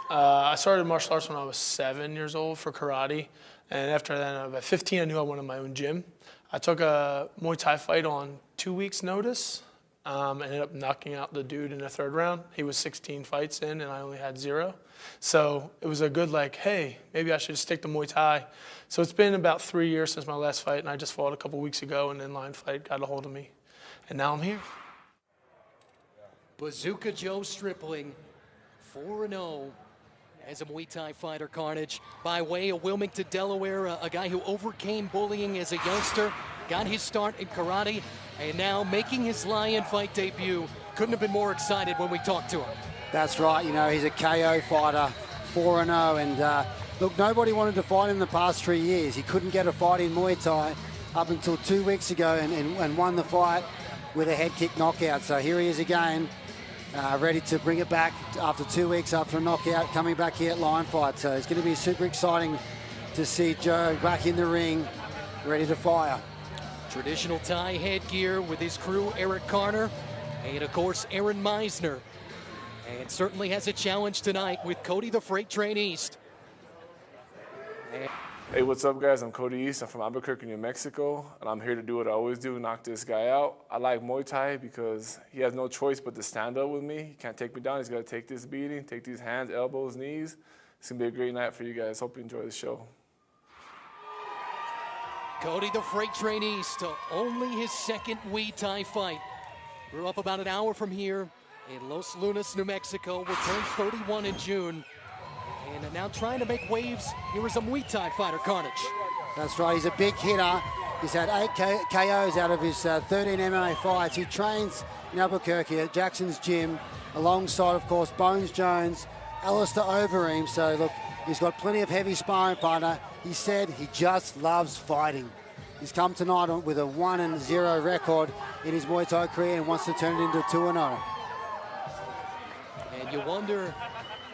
I started martial arts when I was 7 years old for karate. And after that, at 15, I knew I wanted my own gym. I took a Muay Thai fight on 2 weeks' notice. Ended up knocking out the dude in the 3rd round. He was 16 fights in, and I only had 0. So it was a good, hey, maybe I should stick to Muay Thai. So it's been about 3 years since my last fight, and I just fought a couple weeks ago, and then Line Fight got a hold of me. And now I'm here. Bazooka Joe Stripling, 4-0 as a Muay Thai fighter, Carnage. By way of Wilmington, Delaware, a guy who overcame bullying as a youngster, got his start in karate, and now making his Lion Fight debut. Couldn't have been more excited when we talked to him. That's right, he's a KO fighter, 4-0, and look, nobody wanted to fight him in the past 3 years. He couldn't get a fight in Muay Thai up until 2 weeks ago and won the fight with a head kick knockout. So here he is again, ready to bring it back after 2 weeks after a knockout, coming back here at Lion Fight. So it's going to be super exciting to see Joe back in the ring, ready to fire. Traditional Thai headgear with his crew, Eric Carter, and of course, Aaron Meisner. And certainly has a challenge tonight with Cody the Freight Train East. Hey, what's up, guys? I'm Cody East. I'm from Albuquerque, New Mexico, and I'm here to do what I always do, knock this guy out. I like Muay Thai because he has no choice but to stand up with me. He can't take me down. He's got to take this beating, take these hands, elbows, knees. It's going to be a great night for you guys. Hope you enjoy the show. Cody the Freight Train East, only his 2nd Muay Thai fight. Grew up about an hour from here in Los Lunas, New Mexico. Will turn 31 in June. And now trying to make waves here as a Muay Thai fighter, Carnage. That's right, he's a big hitter. He's had 8 KOs out of his 13 MMA fights. He trains in Albuquerque at Jackson's gym, alongside, of course, Bones Jones, Alistair Overeem. So, look, he's got plenty of heavy sparring partner. He said he just loves fighting. He's come tonight with a 1-0 record in his Muay Thai career and wants to turn it into 2-0. And you wonder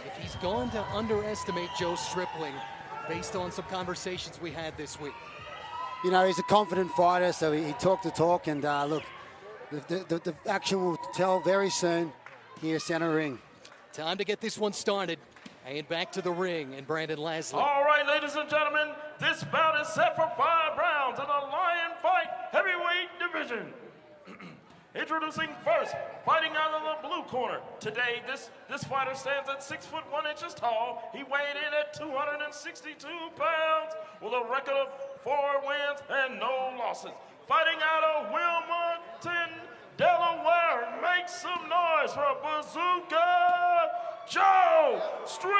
if he's going to underestimate Joe Stripling based on some conversations we had this week. He's a confident fighter, so he talked the talk, and look, the action will tell very soon here, center ring. Time to get this one started. And back to the ring, and Brandon Lasley. All right, ladies and gentlemen, this bout is set for 5 rounds in the Lion Fight heavyweight division. Introducing first, fighting out of the blue corner. Today, this fighter stands at 6 foot 1 inches tall. He weighed in at 262 pounds with a record of 4 wins and no losses. Fighting out of Wilmington, Delaware, make some noise for Bazooka Joe Stripling!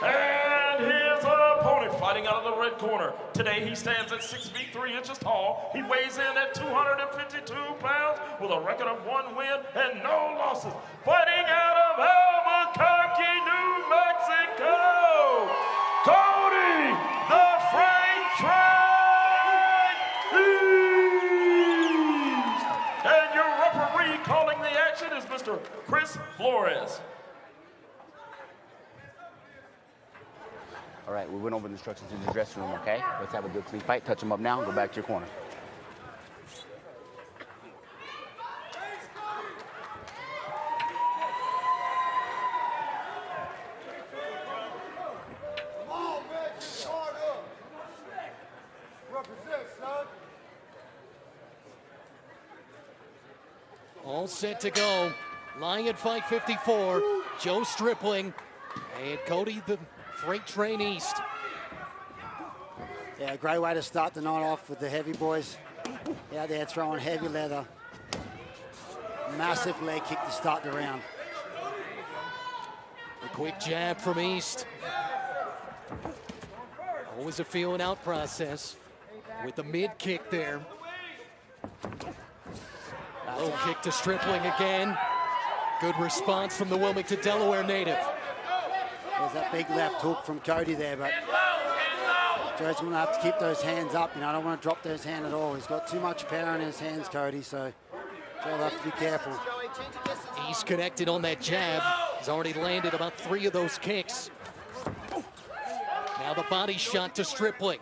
And his opponent fighting out of the red corner. Today he stands at 6 feet 3 inches tall. He weighs in at 252 pounds with a record of 1 win and no losses. Fighting out of Albuquerque, New Mexico, Cody the Freight Train East. And your referee calling the action is Mr. Chris Flores. All right, we went over the instructions in the dressing room, okay? Let's have a good clean fight. Touch them up now and go back to your corner. All set to go. Lion Fight 54, Joe Stripling and Cody the Freight Train East. Yeah, great way to start the night off with the heavy boys out there throwing heavy leather. Massive leg kick to start the round. A quick jab from East. Always a feeling out process with the mid kick there. Low kick to Stripling again. Good response from the Wilmington, Delaware native. There's that big left hook from Cody there, but Joe's going to have to keep those hands up. I don't want to drop those hands at all. He's got too much power in his hands, Cody, so Joe will have to be careful. He's connected on that jab. He's already landed about 3 of those kicks. Now the body shot to Stripling.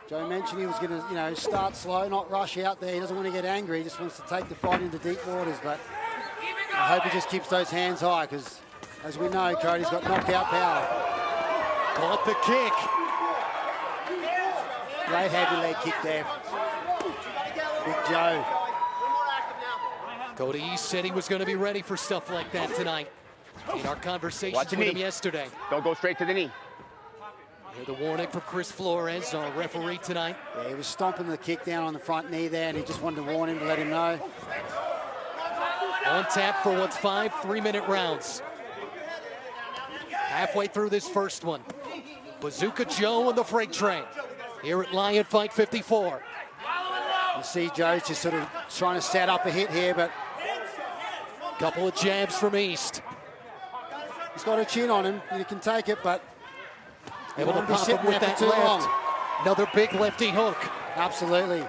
Joe mentioned he was going to, start slow, not rush out there. He doesn't want to get angry. He just wants to take the fight into deep waters. But I hope he just keeps those hands high because, as we know, Cody's got knockout power. Caught the kick. Great heavy leg kick there. Big Joe. Cody East said he was going to be ready for stuff like that tonight. In our conversations Watch the with him knee. yesterday. Don't go straight to the knee. Hear the warning from Chris Flores, our referee tonight. Yeah, he was stomping the kick down on the front knee there, and he just wanted to warn him to let him know. On tap for what's 5 3-minute rounds. Halfway through this first one. Bazooka Joe on the freight train. Here at Lion Fight 54. You see Joe's just sort of trying to set up a hit here, but Couple of jabs from East. he's got a chin on him. He can take it, but Able to won't be pop sitting him with there that for too long. left. Another big lefty hook. Absolutely.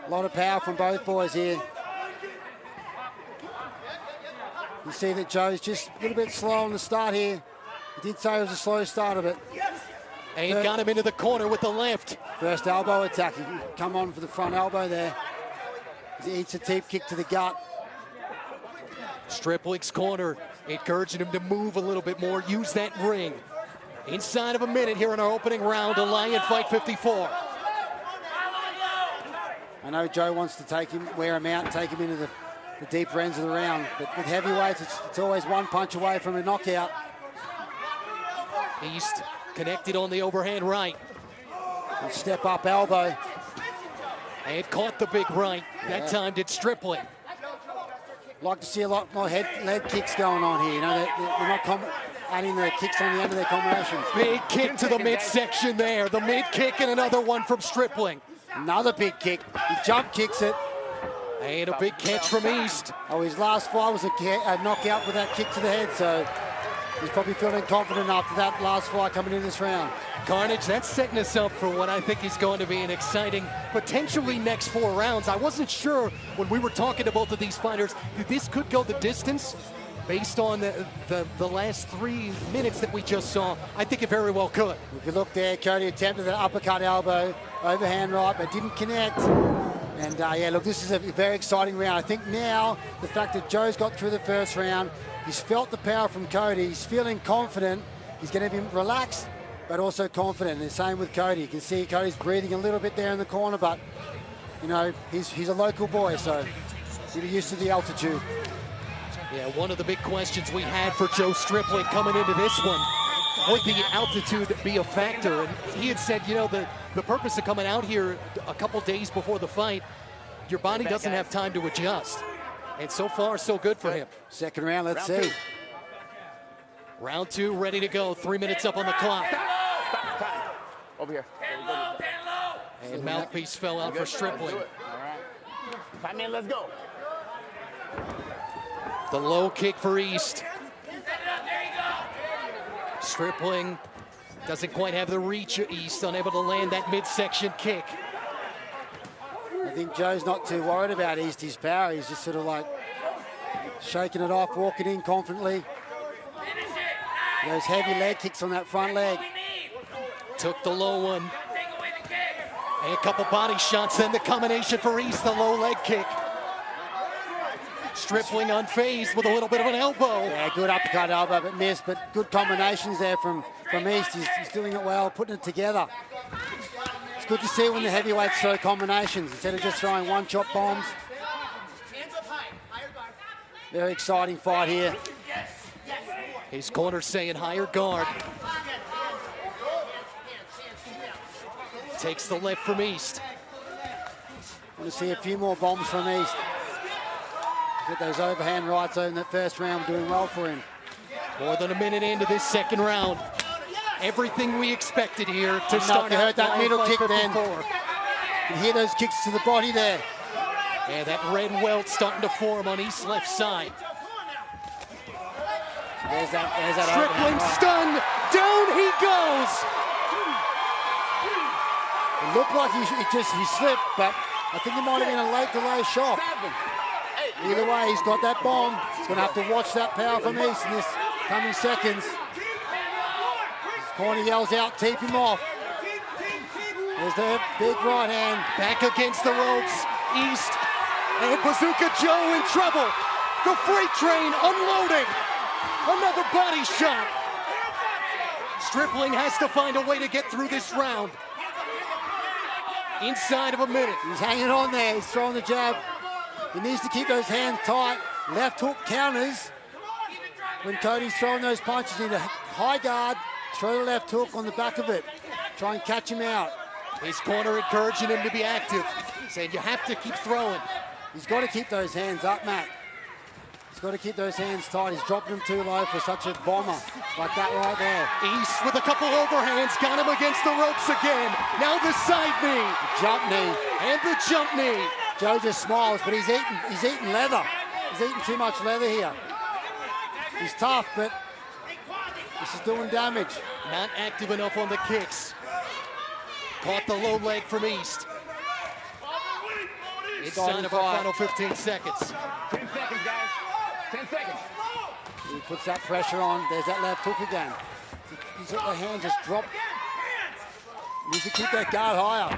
A lot of power from both boys here. You see that Joe's just a little bit slow on the start here. He did say it was a slow start of it. And he got him into the corner with the left. First elbow attack. He come on for the front elbow there. He eats a deep kick to the gut. Stripling's corner, encouraging him to move a little bit more, use that ring. Inside of a minute here in our opening round of Lion Fight 54. I know Joe wants to take him, wear him out, and take him into the deeper ends of the round. But with heavyweights, it's always one punch away from a knockout. East connected on the overhand right. And step up elbow. And caught the big right. That time did Stripling. Like to see a lot more leg kicks going on here. They're not adding the kicks on the end of their combinations. Big kick to the midsection there. The mid kick and another one from Stripling. Another big kick. He jump kicks it. And a big catch from East. Oh, his last fight was a knockout with that kick to the head, so he's probably feeling confident after that last fight coming in this round. Carnage, that's setting us up for what I think is going to be an exciting, potentially next 4 rounds. I wasn't sure when we were talking to both of these fighters that this could go the distance based on the last 3 minutes that we just saw. I think it very well could. If you look there, Cody attempted an uppercut elbow, overhand right, but didn't connect. And yeah, look, this is a very exciting round. I think now the fact that Joe's got through the first round, he's felt the power from Cody, he's feeling confident, he's going to be relaxed, but also confident. And the same with Cody. You can see Cody's breathing a little bit there in the corner, but he's a local boy, so he's used to the altitude. Yeah, one of the big questions we had for Joe Stripling coming into this one, would the altitude be a factor? And he had said, the purpose of coming out here a couple days before the fight, your body doesn't have time to adjust. And so far, so good for him. Second round, let's see. Round 2, ready to go. 3 minutes up on the clock. Over here. And mouthpiece fell out for Stripling. All right. 5 minutes, let's go. The low kick for East. Stripling doesn't quite have the reach of East, unable to land that midsection kick. I think Joe's not too worried about Eastie's power. He's just sort of like shaking it off, walking in confidently. Those heavy leg kicks on that front leg. Took the low one. And a couple body shots, then the combination for East, the low leg kick. Stripling unfazed with a little bit of an elbow. Yeah, good uppercut elbow, but missed. But good combinations there from East. He's doing it well, putting it together. It's good to see when the heavyweights throw combinations instead of just throwing one-chop bombs. Very exciting fight here. His corner saying higher guard. Takes the left from East. Want to see a few more bombs from East. Get those overhand rights in that first round, doing well for him. More than a minute into this second round. Everything we expected here to start. You heard that middle kick then. 54. You can hear those kicks to the body there. And that red welt starting to form on East's left side. There's that Stripling overhand right. stunned. Down he goes. It looked like he slipped, but I think it might have been a late delay shot. Either way, he's got that bomb. He's going to have to watch that power from East in this coming seconds. His corner yells out, keep him off. There's the big right hand. Back against the ropes. East and Bazooka Joe in trouble. The freight train unloading. Another body shot. Stripling has to find a way to get through this round. Inside of a minute. He's hanging on there. He's throwing the jab. He needs to keep those hands tight. Left hook counters. When Cody's throwing those punches, you need a high guard. Throw the left hook on the back of it. Try and catch him out. His corner encouraging him to be active. Saying you have to keep throwing. He's got to keep those hands up, Matt. He's got to keep those hands tight. He's dropping them too low for such a bomber like that right there. East with a couple overhands, got him against the ropes again. Now the side knee. The jump knee. And the jump knee. Joe just smiles, but he's eating leather. He's eating too much leather here. He's tough, but this is doing damage. Not active enough on the kicks. Caught the low leg from East. Inside of our final 15 seconds. 10 seconds, guys. 10 seconds. He puts that pressure on. There's that left hook again. He's got the hand just dropped. Needs to keep that guard higher.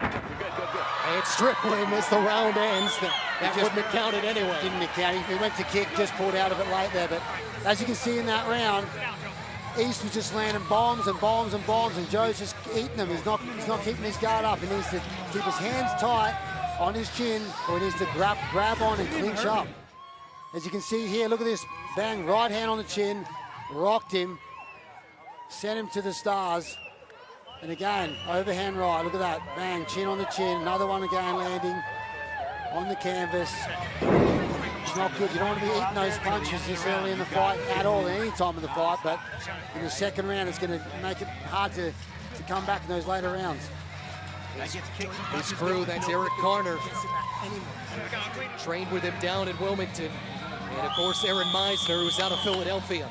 And Stripling as the round ends. That wouldn't have counted anyway. Didn't count. He went to kick, just pulled out of it late there. But as you can see in that round, East was just landing bombs and bombs and bombs, and Joe's just eating them. He's not keeping his guard up. He needs to keep his hands tight on his chin, or he needs to grab on and clinch up. As you can see here, look at this. Bang, right hand on the chin, rocked him, sent him to the stars. And again, overhand right, look at that. Bang, chin on the chin, another one again landing on the canvas. It's not good. You don't want to be eating those punches this early in the fight at all, at any time in the fight, but in the second round, it's going to make it hard to come back in those later rounds. His crew, that's Eric Garner. Trained with him down in Wilmington. And of course, Aaron Meisner, who's out of Philadelphia.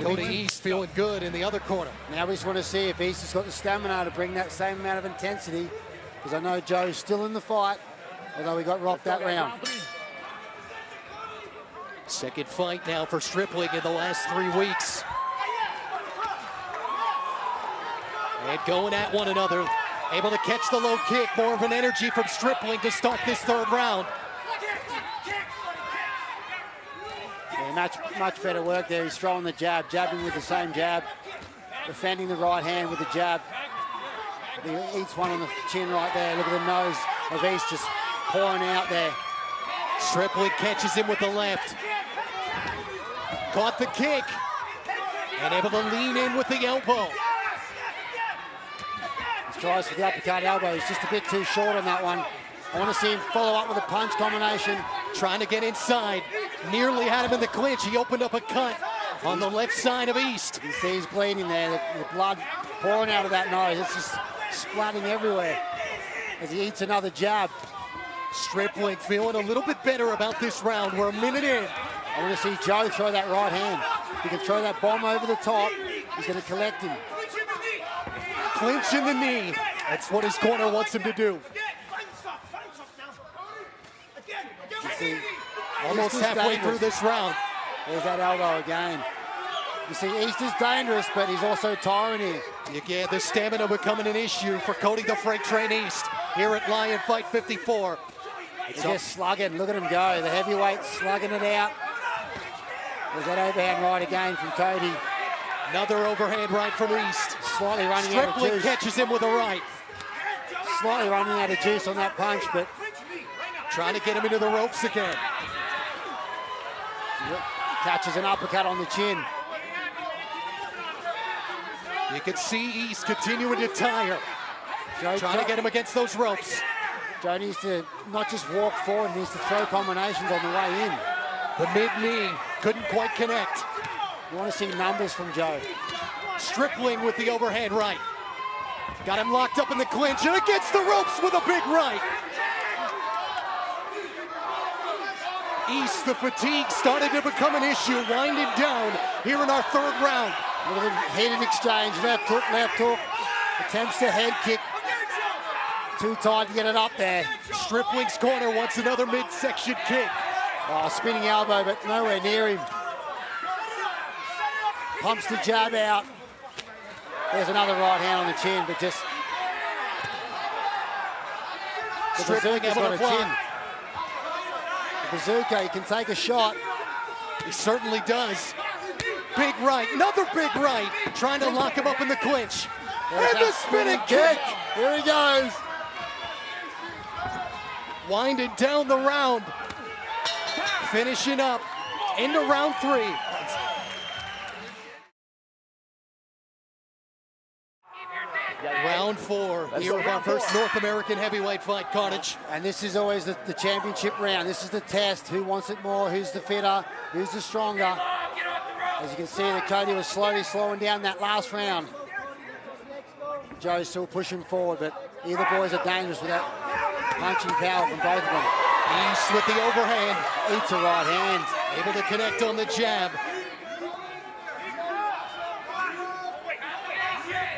Cody East feeling good in the other corner. Now we just want to see if East has got the stamina to bring that same amount of intensity, because I know Joe's still in the fight, although he got rocked that round. Second fight now for Stripling in the last 3 weeks. And going at one another, able to catch the low kick, more of an energy from Stripling to start this third round. Yeah, much better work there. He's throwing the jab, jabbing with the same jab, defending the right hand with the jab. He eats one on the chin right there. Look at the nose of East just pouring out there. Stripling catches him with the left. Caught the kick. And able to lean in with the elbow. He tries for the uppercut elbow. He's just a bit too short on that one. I want to see him follow up with a punch combination. Trying to get inside. Nearly had him in the clinch. He opened up a cut on the left side of East. You can see he's bleeding there. The blood pouring out of that nose. It's just splatting everywhere as he eats another jab. Stripling feeling a little bit better about this round. We're a minute in. I want to see Joe throw that right hand. If he can throw that bomb over the top, he's going to collect him. Clinch in the knee. That's what his corner wants him to do. See, almost halfway through this round. There's that elbow again. You see, East is dangerous, but he's also tiring here. Yeah, the stamina becoming an issue for Cody the Freight Train East here at Lion Fight 54. He's just slugging. Look at him go. The heavyweight slugging it out. There's that overhand right again from Cody. Another overhand right from East. Slightly running out of Stripling juice. catches him with a right. Slightly running out of juice on that punch, but trying to get him into the ropes again. catches an uppercut on the chin. You can see East continuing to tire. Joe Trying to get him against those ropes. Joe needs to not just walk forward, he needs to throw combinations on the way in. The mid-knee couldn't quite connect. You want to see numbers from Joe. Stripling with the overhand right. Got him locked up in the clinch and against the ropes with a big right. East, the fatigue started to become an issue, winding down here in our third round. Look at the heated exchange, left hook, attempts to head kick. Too tight to get it up there. Stripling's corner wants another midsection kick. Oh, spinning elbow, but nowhere near him. Pumps the jab out. There's another right hand on the chin, but just Stripling bazooka's able got to a block. chin. The bazooka, he can take a shot. He certainly does. Big right, another big right. Trying to lock him up in the clinch. There's And the that spinning kick. Here he goes. Winding down the round. Finishing up into round 3. Round 4, year of our first North American heavyweight fight, Carnage. And this is always the championship round. This is the test. Who wants it more? Who's the fitter? Who's the stronger? As you can see, that Cody was slowing down that last round. Joe's still pushing forward, but either boys are dangerous with that punching power from both of them. East with the overhand. Eats a right hand. Able to connect on the jab.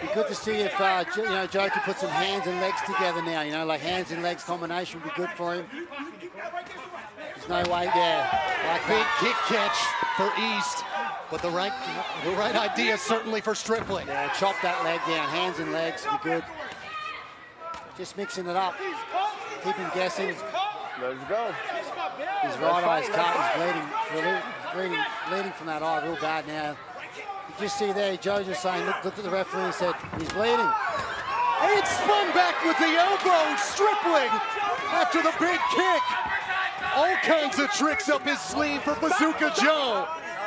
Be good to see if Joe could put some hands and legs together now. Like hands and legs combination would be good for him. There's no way, like Big kick catch for East. But the right idea certainly for Stripling. Yeah, chop that leg down. Hands and legs would be good. Just mixing it up. Keep him guessing. Let's go. His right eye's cut. He's bleeding from that eye real bad now. You just see there, Joe just saying, looked at the referee and said, he's bleeding. And spun back with the elbow. Stripling after the big kick. All kinds of tricks up his sleeve for Bazooka Joe.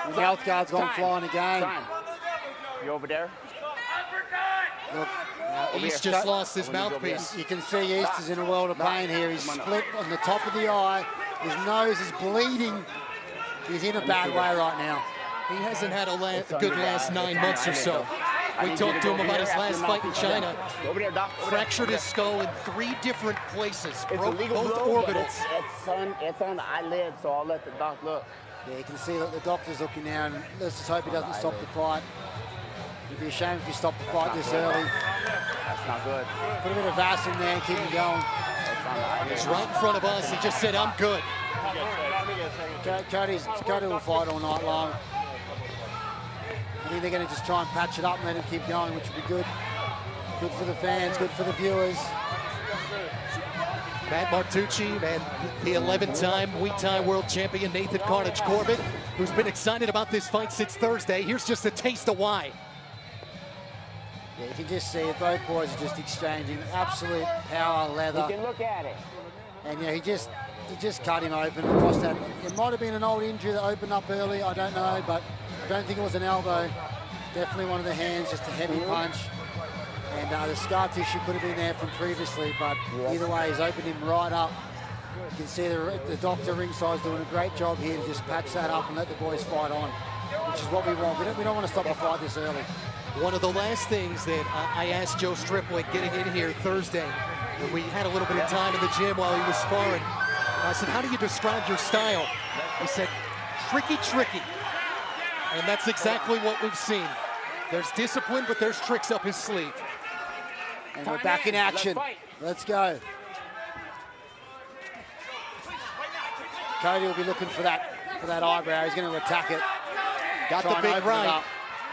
The mouth guard's gone flying again. You over there? Look, East just lost his mouthpiece. you can see East is in a world of pain here. He's split on the top of the eye. His nose is bleeding. He's in a bad way right now. He hasn't had a good last 9 months or so. We talked to him about his last fight in China. Over there, Doc. Fractured his skull in 3 different places. It's Broke a legal both blow, but orbitals. it's on the eyelid, so I'll let the doc look. Yeah, you can see that the doctor's looking now, and let's just hope he doesn't stop the fight. It'd be a shame if he stopped the fight this early. That's not good. Put a bit of Vass in there and keep him going. He's right in front of us. He just said, I'm good. Cody will fight all night long. I think they're going to just try and patch it up and let him keep going, which would be good. Good for the fans, good for the viewers. Matt Martucci and the 11-time Muay Thai world champion Nathan Carnage Corbett, who's been excited about this fight since Thursday. Here's just a taste of why. Yeah, you can just see it. Both boys are just exchanging absolute power, leather. You can look at it. And yeah, he just cut him open across that. It might have been an old injury that opened up early. I don't know, but I don't think it was an elbow. Definitely one of the hands, just a heavy punch. And the scar tissue could have been there from previously, but either way, he's opened him right up. You can see the doctor ringside is doing a great job here to just patch that up and let the boys fight on, which is what we want. We don't want to stop the fight this early. One of the last things that I asked Joe Stripling getting in here Thursday, when we had a little bit of time in the gym while he was sparring, I said, how do you describe your style? He said, tricky. And that's exactly what we've seen. There's discipline, but there's tricks up his sleeve. And we're back in action. Let's go. Cody will be looking for that eyebrow. He's going to attack it. Got the big right.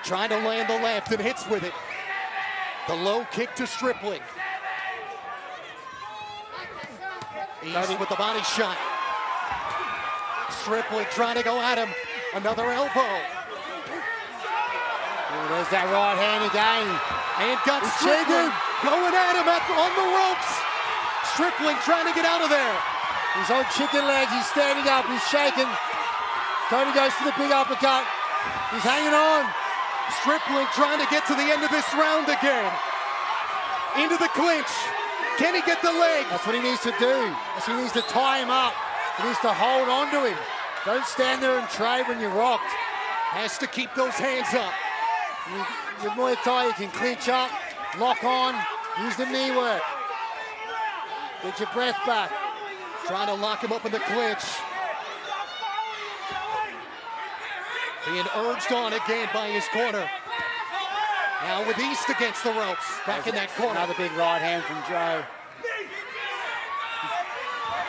Trying to land the left and hits with it. The low kick to Stripling. East with the body shot. Stripling trying to go at him. Another elbow. Oh, there's that right hand again. And got Stripling going at him on the ropes. Stripling trying to get out of there. He's on chicken legs. He's standing up. He's shaking. Cody goes for the big uppercut. He's hanging on. Stripling trying to get to the end of this round again. Into the clinch. Can he get the leg? That's what he needs to do. He needs to tie him up. He needs to hold on to him. Don't stand there and trade when you're rocked. Has to keep those hands up. With Muay Thai, you can clinch up, lock on, use the knee work. Get your breath back. Trying to lock him up in the clinch. Being urged on again by his corner. Now with East against the ropes, back in that corner. Another big right hand from Joe.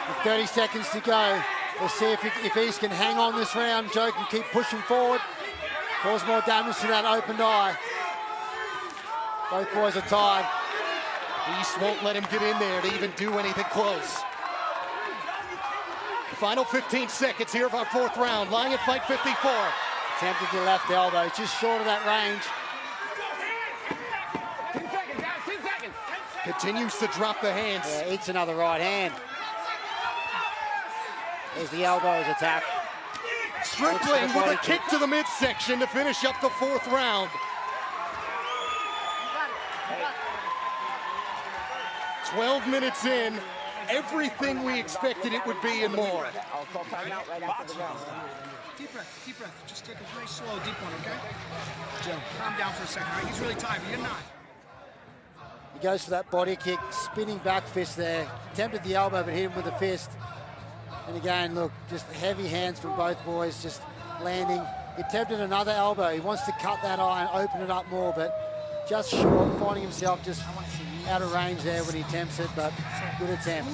With 30 seconds to go. Let's see if East can hang on this round. Joe can keep pushing forward. Cause more damage to that opened eye. Both boys are tired. East won't let him get in there to even do anything close. Final 15 seconds here of our 4th round. Lion fight 54. Attempted the left elbow, just short of that range. 10 seconds, guys, 10 seconds. Continues to drop the hands. Yeah, eats another right hand. There's the elbows attack. Stripling with a kick to the midsection to finish up the 4th round. 12 minutes in, everything we expected it would be and more. I'll call timeout right after the round. Deep breath, deep breath. Just take a nice, slow, deep one, okay? Joe, calm down for a second, all right? He's really tired, but you're not. He goes for that body kick, spinning back fist there. Attempted the elbow, but hit him with the fist. And again, look, just heavy hands from both boys, just landing. He attempted another elbow. He wants to cut that eye and open it up more, but just short, finding himself just out of range there when he attempts it, but good attempt.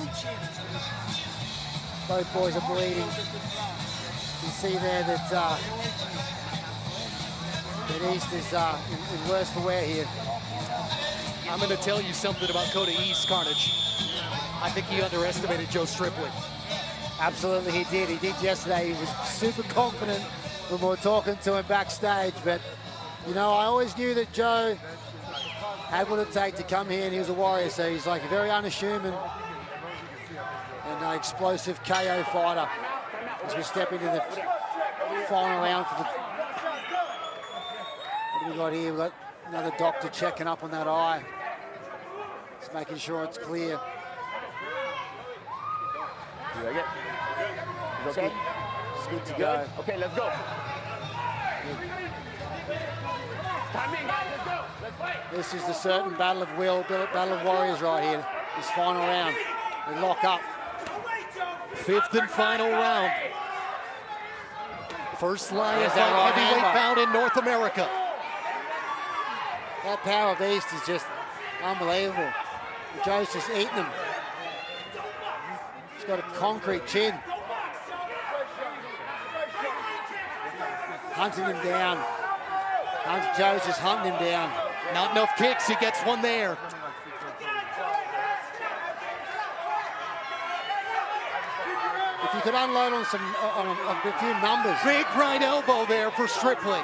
Both boys are bleeding. You can see there that that East is in worse for wear here. I'm going to tell you something about Cody East, Carnage. I think he underestimated Joe Stripling. Absolutely, he did. He did yesterday. He was super confident when we were talking to him backstage. But, you know, I always knew that Joe had what it take to come here, and he was a warrior. So he's like a very unassuming and explosive KO fighter as we step into the final round for the... What do we got here? We've got another doctor checking up on that eye. Just making sure it's clear. You like it? It's okay? It's good to go. Okay, let's go. Time in, guys, let's go. Let's fight. This is the certain battle of will, battle of warriors right here. This final round. They lock up. 5th and final round. First Lion There's fight that right heavyweight hand bout in North America. That power of East is just unbelievable. Joe's just eating them. He's got a concrete chin. Hunting him down. Joe's just hunting him down. Not enough kicks, he gets one there. If you could unload on a few numbers. Big right elbow there for Stripling.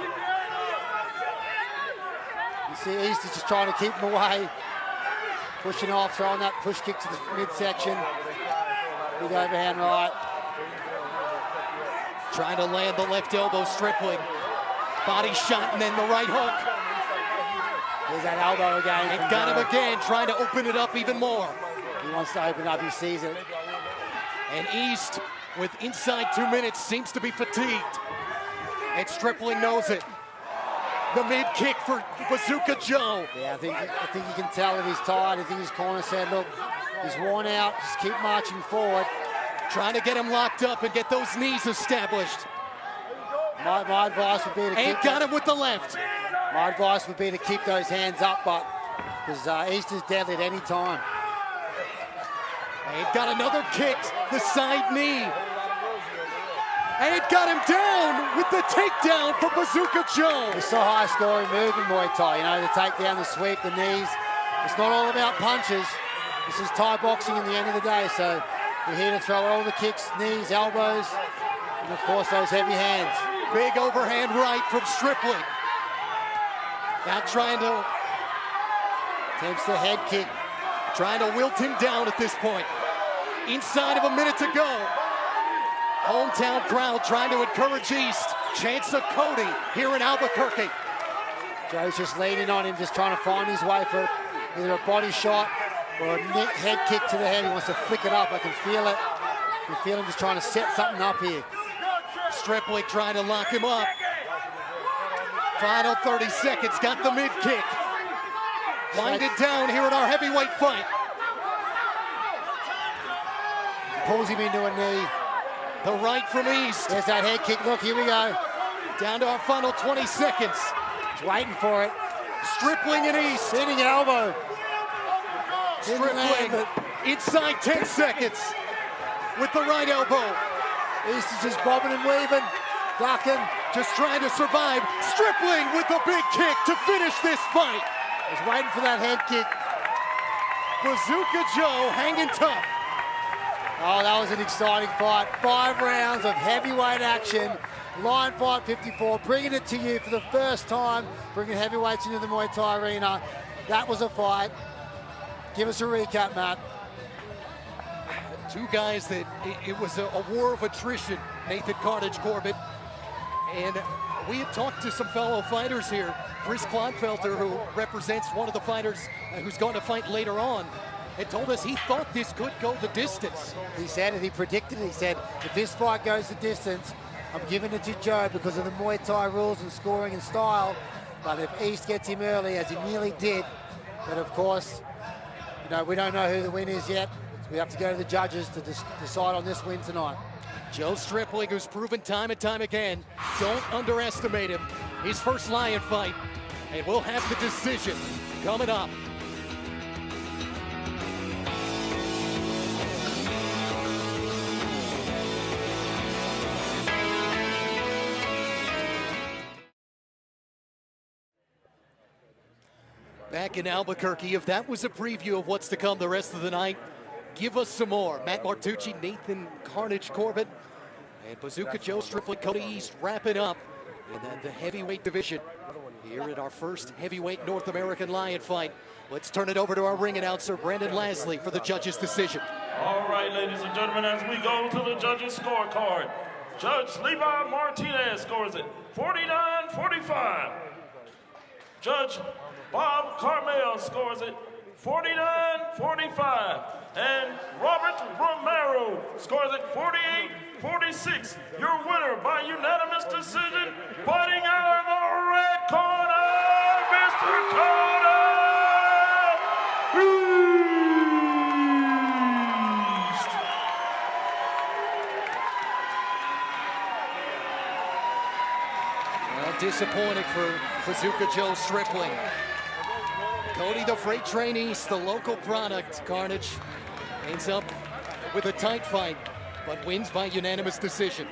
You see East is just trying to keep him away. Pushing off, throwing that push kick to the midsection. Big overhand right. Trying to land the left elbow, Stripling. Body shot and then the right hook. There's that elbow again. And got him again, trying to open it up even more. He wants to open up, he sees it. And East, with inside 2 minutes, seems to be fatigued. And Stripling knows it. The mid kick for Bazooka Joe. Yeah, I think you can tell that he's tired. I think his corner said, look, he's worn out, just keep marching forward. Trying to get him locked up and get those knees established. My advice would be to And got him with the left. My advice would be to keep those hands up, but because East is deadly at any time. And got another kick, the side knee. And got him down with the takedown for Bazooka Joe. It's a high-scoring move in Muay Thai, you know, the takedown, the sweep, the knees. It's not all about punches. This is Thai boxing in the end of the day, so we're here to throw all the kicks, knees, elbows, and of course those heavy hands. Big overhand right from Stripling. Now trying to... Attempts the head kick. Trying to wilt him down at this point. Inside of a minute to go. Hometown crowd trying to encourage East. Chance of Cody here in Albuquerque. Joe's just leaning on him, just trying to find his way for either a body shot or a head kick to the head. He wants to flick it up. I can feel it. I can feel him just trying to set something up here. Stripling trying to lock him up. Final 30 seconds, got the mid kick. Wind it down here in our heavyweight fight. Pulls him into a knee. The right from East. There's that head kick. Look, here we go. Down to our final 20 seconds. He's waiting for it. Stripling and East. Spinning elbow. Stripling inside 10 seconds with the right elbow. East is just bobbing and weaving, ducking. Just trying to survive. Stripling with a big kick to finish this fight. He's waiting for that head kick. Bazooka Joe hanging tough. Oh, that was an exciting fight. 5 rounds of heavyweight action. Lion Fight 54, bringing it to you for the first time, bringing heavyweights into the Muay Thai arena. That was a fight. Give us a recap, Matt. Two guys that it was a war of attrition, Nathan Carnage Corbett. And we had talked to some fellow fighters here. Chris Clodfelter, who represents one of the fighters who's going to fight later on, and told us he thought this could go the distance. He said it, he predicted it. He said, if this fight goes the distance, I'm giving it to Joe because of the Muay Thai rules and scoring and style. But if East gets him early, as he nearly did, but of course, you know, we don't know who the win is yet. So we have to go to the judges to decide on this win tonight. Joe Stripling, who's proven time and time again, don't underestimate him. His first Lion fight, and we'll have the decision coming up. Back in Albuquerque, if that was a preview of what's to come the rest of the night, give us some more. Matt Martucci, Nathan Carnage Corbett, and Bazooka Joe Stripling, Cody East wrapping up in the heavyweight division here at our first heavyweight North American Lion fight. Let's turn it over to our ring announcer, Brandon Lasley, for the judges' decision. All right, ladies and gentlemen, as we go to the judges' scorecard, Judge Levi Martinez scores it 49-45. Judge Bob Carmel scores it 49-45. And Robert Romero scores it 48-46. Your winner by unanimous decision, fighting out of the red corner, Mr. Cody East. Well, disappointing for Bazooka Joe Stripling. Cody the Freight Train East, the local product. Carnage ends up with a tight fight, but wins by unanimous decision.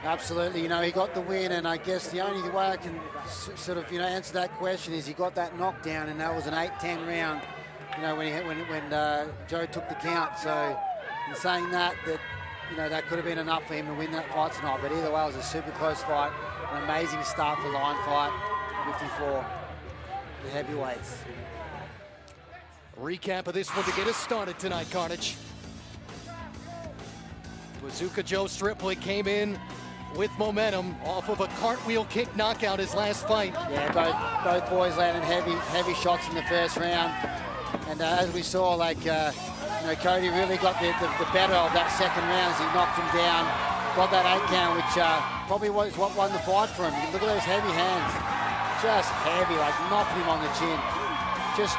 Absolutely, you know, he got the win, and I guess the only way I can sort of, you know, answer that question is he got that knockdown, and that was an 8-10 round, you know, when Joe took the count. So in saying that, you know, that could have been enough for him to win that fight tonight. But either way, it was a super close fight, an amazing start for Lion Fight 54. The heavyweights. Recap of this one to get us started tonight, Carnage. Bazooka Joe Stripling came in with momentum off of a cartwheel kick knockout his last fight. Yeah, both boys landed heavy shots in the first round. And as we saw, like, you know, Cody really got the better of that second round as he knocked him down. Got that 8 count, which probably was what won the fight for him. Look at those heavy hands. Just heavy, like knocking him on the chin.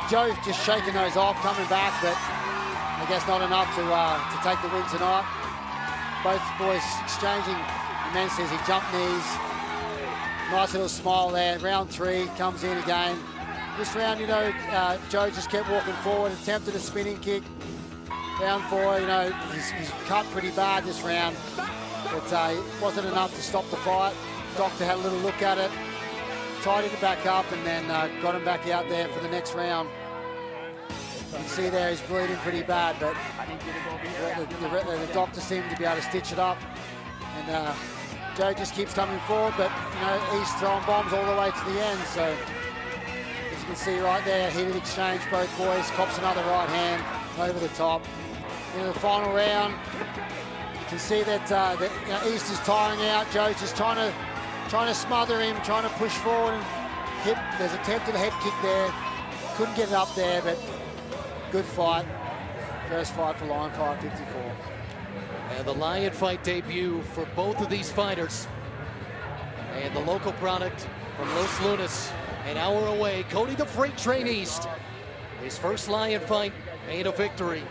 Joe just shaking those off, coming back, but I guess not enough to take the win tonight. Both boys exchanging immensely as he jumped knees. Nice little smile there. Round 3 comes in again. This round, you know, Joe just kept walking forward, attempted a spinning kick. Round 4, you know, he's cut pretty bad this round, but it wasn't enough to stop the fight. Doctor had a little look at it, tidied it back up, and then got him back out there for the next round. You can see there he's bleeding pretty bad, but the doctor seemed to be able to stitch it up. And Joe just keeps coming forward, but you know, he's throwing bombs all the way to the end. So as you can see right there, heated exchange, both boys. Cops another right hand over the top. In the final round, you can see that you know, East is tiring out. Joe's just trying to smother him, trying to push forward and hit. There's an attempted head kick there. Couldn't get it up there, but good fight. First fight for Lion Fight 54. And the Lion Fight debut for both of these fighters. And the local product from Los Lunas, an hour away, Cody the Freight Train East. His first Lion Fight made a victory.